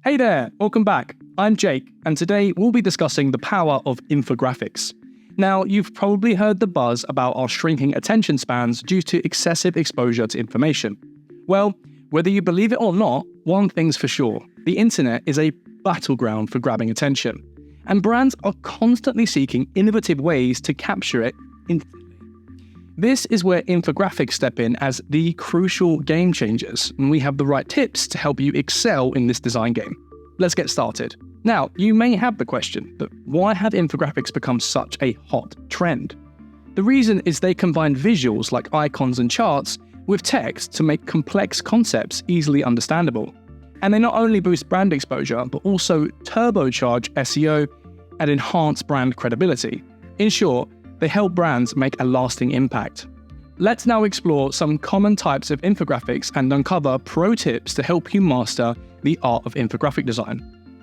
Hey there, welcome back. I'm Jake, and today we'll be discussing the power of infographics. Now, you've probably heard the buzz about our shrinking attention spans due to excessive exposure to information. Well, whether you believe it or not, one thing's for sure, the internet is a battleground for grabbing attention, and brands are constantly seeking innovative ways to capture it instantly. This is where infographics step in as the crucial game changers, and we have the right tips to help you excel in this design game. Let's get started. Now, you may have the question, but why have infographics become such a hot trend? The reason is they combine visuals like icons and charts with text to make complex concepts easily understandable. And they not only boost brand exposure, but also turbocharge SEO and enhance brand credibility. In short, they help brands make a lasting impact. Let's now explore some common types of infographics and uncover pro tips to help you master the art of infographic design.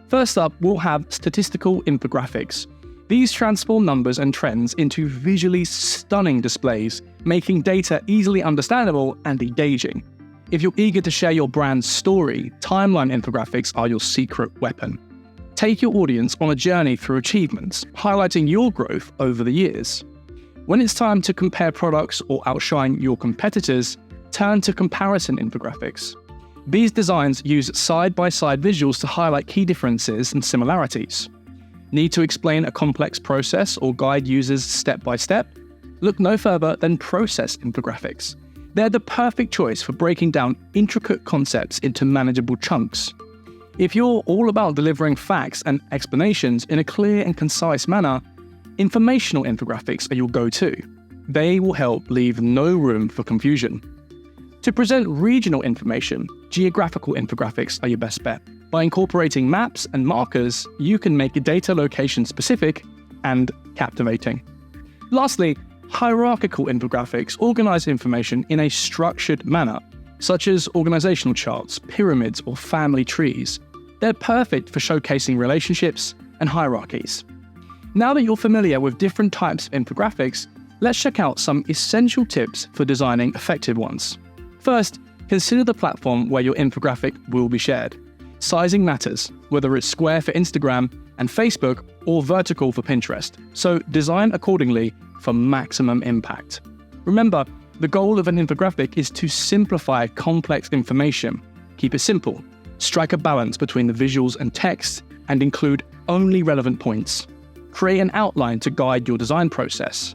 First up, we'll have statistical infographics. These transform numbers and trends into visually stunning displays, making data easily understandable and engaging. If you're eager to share your brand's story, timeline infographics are your secret weapon. Take your audience on a journey through achievements, highlighting your growth over the years. When it's time to compare products or outshine your competitors, turn to comparison infographics. These designs use side-by-side visuals to highlight key differences and similarities. Need to explain a complex process or guide users step by step? Look no further than process infographics. They're the perfect choice for breaking down intricate concepts into manageable chunks. If you're all about delivering facts and explanations in a clear and concise manner, informational infographics are your go-to. They will help leave no room for confusion. To present regional information, geographical infographics are your best bet. By incorporating maps and markers, you can make data location specific and captivating. Lastly, hierarchical infographics organize information in a structured manner, such as organizational charts, pyramids, or family trees. They're perfect for showcasing relationships and hierarchies. Now that you're familiar with different types of infographics, let's check out some essential tips for designing effective ones. First, consider the platform where your infographic will be shared. Sizing matters, whether it's square for Instagram and Facebook or vertical for Pinterest, so design accordingly for maximum impact. Remember, the goal of an infographic is to simplify complex information. Keep it simple, strike a balance between the visuals and text, and include only relevant points. Create an outline to guide your design process.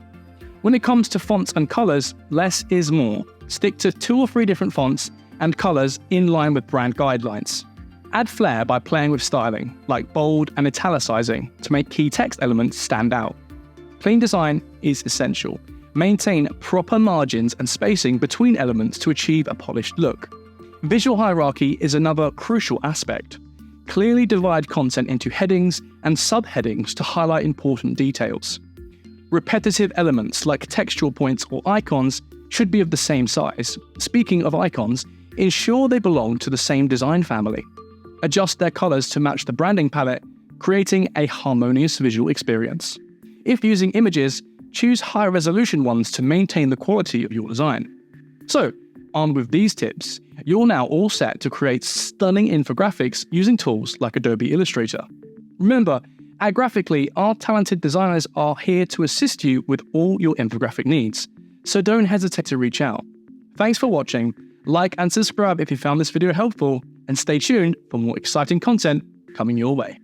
When it comes to fonts and colors, less is more. Stick to 2 or 3 different fonts and colors in line with brand guidelines. Add flair by playing with styling, like bold and italicizing, to make key text elements stand out. Clean design is essential. Maintain proper margins and spacing between elements to achieve a polished look. Visual hierarchy is another crucial aspect. Clearly divide content into headings and subheadings to highlight important details. Repetitive elements like textual points or icons should be of the same size. Speaking of icons, ensure they belong to the same design family. Adjust their colors to match the branding palette, creating a harmonious visual experience. If using images, choose high resolution ones to maintain the quality of your design. So, armed with these tips, you're now all set to create stunning infographics using tools like Adobe Illustrator. Remember, at Graphically, our talented designers are here to assist you with all your infographic needs, so don't hesitate to reach out. Thanks for watching, like and subscribe if you found this video helpful, and stay tuned for more exciting content coming your way.